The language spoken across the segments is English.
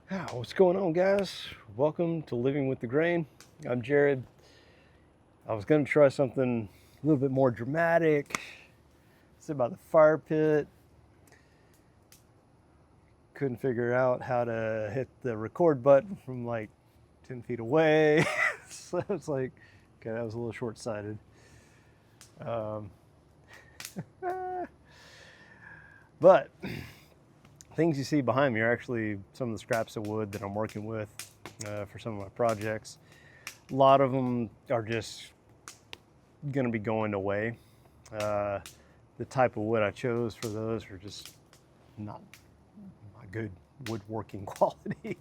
What's going on, guys? Welcome to Living with the Grain. I'm Jared. I was going to try something a little bit more dramatic. Sit by the fire pit. Couldn't figure out how to hit the record button from like 10 feet away. So it's like, okay, that was a little short sighted. Um, but things you see behind me are actually some of the scraps of wood that I'm working with for some of my projects. A lot of them are just going to be going away. The type of wood I chose for those are just not good woodworking quality.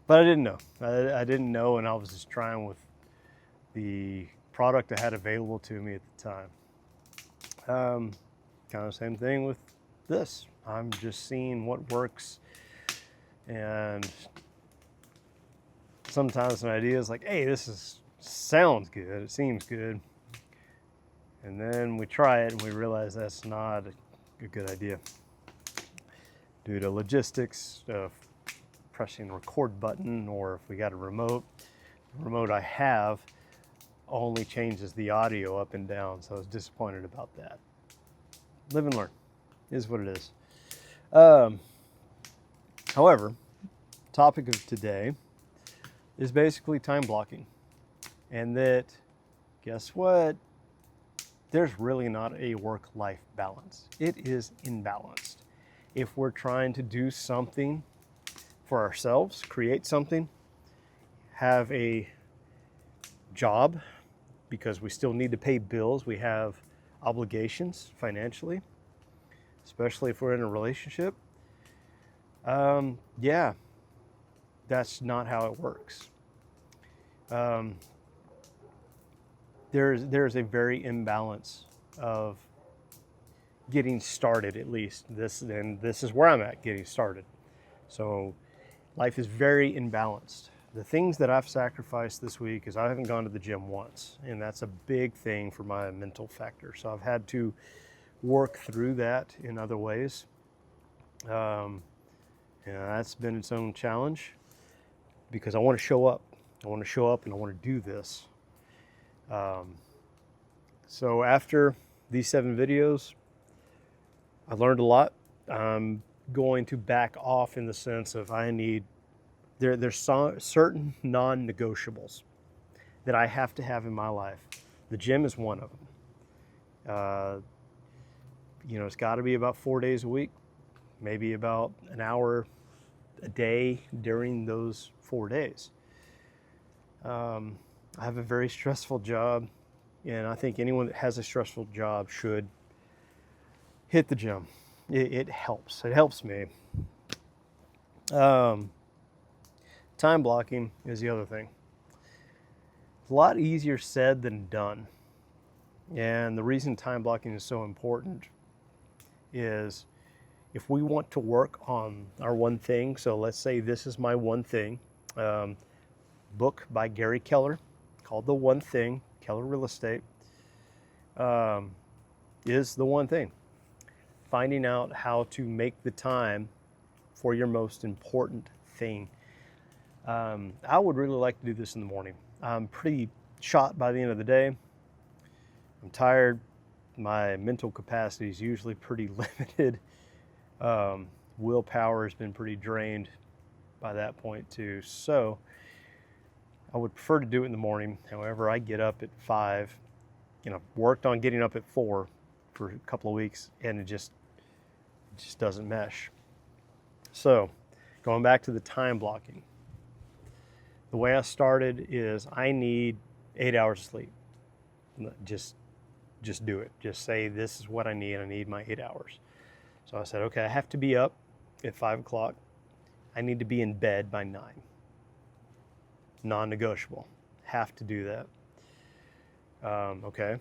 But I didn't know. I didn't know, and I was just trying with the product I had available to me at the time. Kind of same thing with this. I'm just seeing what works, and sometimes an idea is like, hey, sounds good, it seems good. And then we try it and we realize that's not a good idea due to logistics of pressing the record button, or if we got a remote. The remote I have only changes the audio up and down, so I was disappointed about that. Live and learn is what it is. However, topic of today is basically time blocking, and that, guess what? There's really not a work-life balance. It is imbalanced. If we're trying to do something for ourselves, create something, have a job, because we still need to pay bills, we have obligations financially, especially if we're in a relationship, yeah, that's not how it works. There's a very imbalance of getting started, at least. This is where I'm at, getting started. So life is very imbalanced. The things that I've sacrificed this week is I haven't gone to the gym once, and that's a big thing for my mental factor. So I've had to work through that in other ways. That's been its own challenge because I want to show up. I want to show up and I want to do this. So after these 7 videos, I learned a lot. I'm going to back off in the sense of there's certain non-negotiables that I have to have in my life. The gym is one of them. It's got to be about 4 days a week, maybe about an hour a day during those 4 days. I have a very stressful job, and I think anyone that has a stressful job should hit the gym. It helps. It helps me. Time blocking is the other thing. It's a lot easier said than done. And the reason time blocking is so important is if we want to work on our one thing, so let's say this is my one thing, book by Gary Keller called The One Thing, Keller Real Estate, is the one thing. Finding out how to make the time for your most important thing. I would really like to do this in the morning. I'm pretty shot by the end of the day. I'm tired. My mental capacity is usually pretty limited. Willpower has been pretty drained by that point too. So I would prefer to do it in the morning. However, I get up at 5. Worked on getting up at 4 for a couple of weeks, and it just doesn't mesh. So going back to the time blocking, the way I started is I need 8 hours of sleep. Just do it. Just say, this is what I need. I need my 8 hours. So I said, okay, I have to be up at 5 o'clock. I need to be in bed by 9. Non-negotiable. Have to do that. Okay.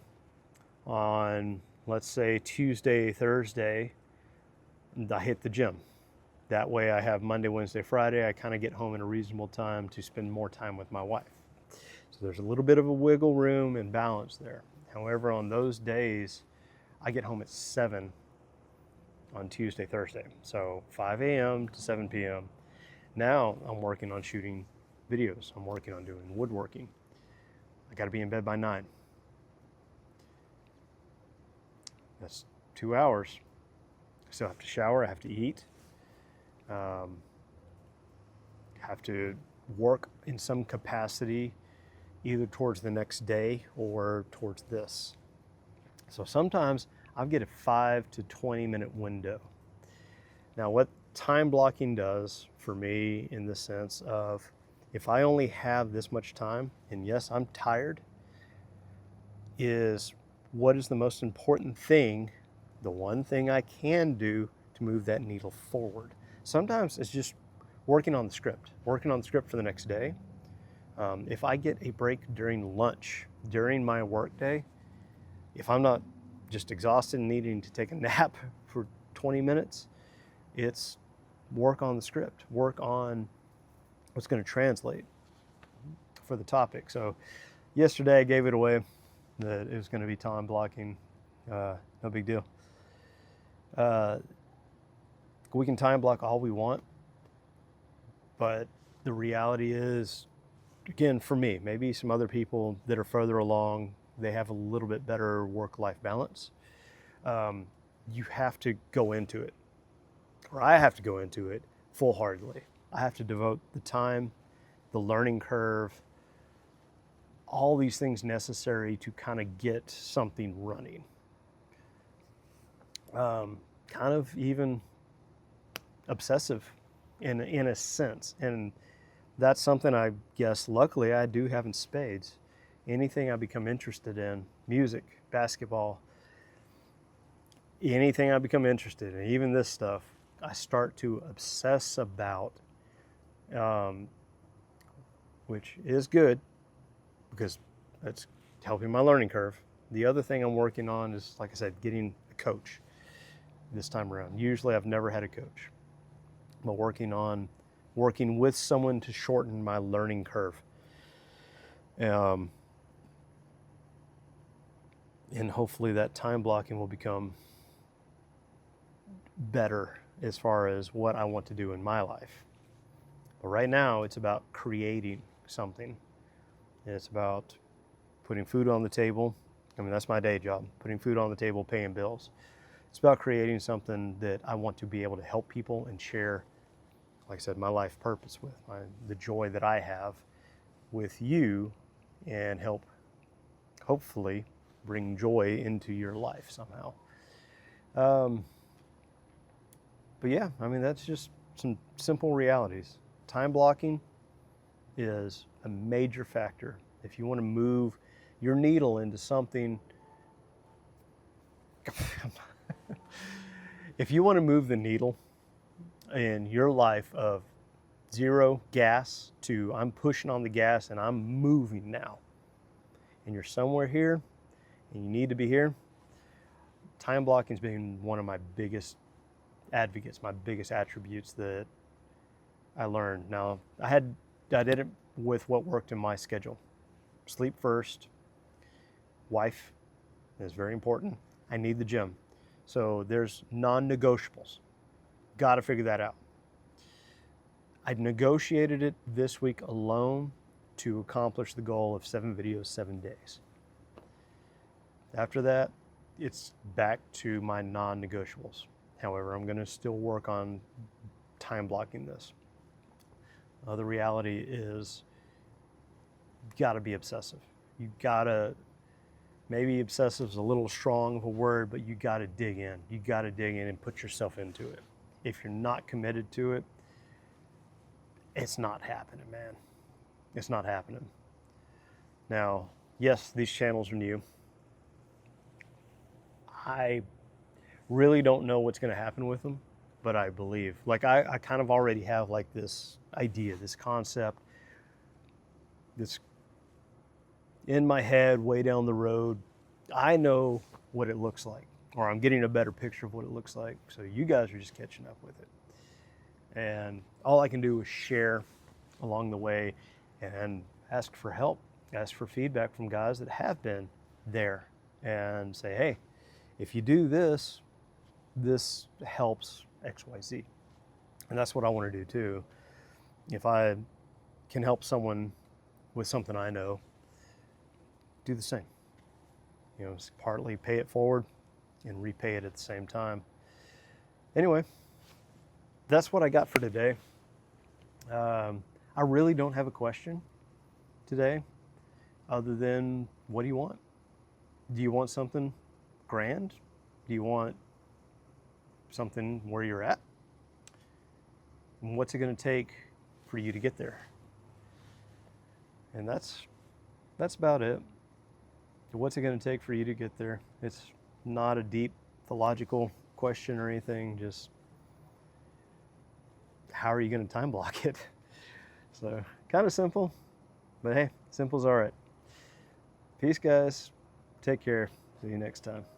On, let's say, Tuesday, Thursday, I hit the gym. That way I have Monday, Wednesday, Friday. I kind of get home in a reasonable time to spend more time with my wife. So there's a little bit of a wiggle room and balance there. However, on those days, I get home at 7 on Tuesday, Thursday. So 5 a.m. to 7 p.m. Now I'm working on shooting videos. I'm working on doing woodworking. I got to be in bed by 9. That's 2 hours. I still have to shower. I have to eat. Have to work in some capacity either towards the next day or towards this. So sometimes I'll get a 5 to 20 minute window. Now, what time blocking does for me in the sense of if I only have this much time, and yes, I'm tired, is what is the most important thing, the one thing I can do to move that needle forward. Sometimes it's just working on the script for the next day. If I get a break during lunch, during my work day, if I'm not just exhausted and needing to take a nap for 20 minutes, it's work on the script, work on what's going to translate for the topic. So yesterday I gave it away that it was going to be time blocking. No big deal. We can time block all we want, but the reality is, again, for me, maybe some other people that are further along, they have a little bit better work-life balance. You have to go into it, or I have to go into it full-heartedly. I have to devote the time, the learning curve, all these things necessary to kind of get something running. Kind of even obsessive in a sense. And that's something I guess luckily I do have in spades. Anything I become interested in, music, basketball, anything I become interested in, even this stuff, I start to obsess about, which is good because that's helping my learning curve. The other thing I'm working on is, like I said, getting a coach this time around. Usually I've never had a coach, but working with someone to shorten my learning curve. And hopefully that time blocking will become better as far as what I want to do in my life. But right now it's about creating something. And it's about putting food on the table. I mean, that's my day job, putting food on the table, paying bills. It's about creating something that I want to be able to help people and share, like I said, my life purpose with, the joy that I have with you, and help hopefully bring joy into your life somehow. But yeah, I mean, that's just some simple realities. Time blocking is a major factor. If you want to move your needle into something, if you want to move the needle in your life of 0 gas to I'm pushing on the gas and I'm moving now, and you're somewhere here and you need to be here, time blocking has been one of my biggest advocates, my biggest attributes that I learned. Now, I did it with what worked in my schedule. Sleep first. Wife is very important. I need the gym. So there's non-negotiables. Got to figure that out. I negotiated it this week alone to accomplish the goal of 7 videos, 7 days. After that, it's back to my non-negotiables. However, I'm going to still work on time blocking this. The reality is, you got to be obsessive. You got to, maybe obsessive is a little strong of a word, but you got to dig in. You got to dig in and put yourself into it. If you're not committed to it, it's not happening, man. It's not happening. Now, yes, these channels are new. I really don't know what's going to happen with them, but I believe, like I kind of already have like this idea, this concept, this in my head way down the road. I know what it looks like, or I'm getting a better picture of what it looks like. So you guys are just catching up with it. And all I can do is share along the way and ask for help, ask for feedback from guys that have been there, and say, hey, if you do this, this helps XYZ. And that's what I want to do too. If I can help someone with something I know, do the same. You know, partly pay it forward and repay it at the same time. Anyway, that's what I got for today. I really don't have a question today other than, what do you want? Do you want something grand? Do you want something where you're at? And what's it going to take for you to get there? And that's about it. What's it going to take for you to get there? It's not a deep theological question or anything, just how are you going to time block it? So kind of simple, but hey, simple's all right. Peace, guys. Take care. See you next time.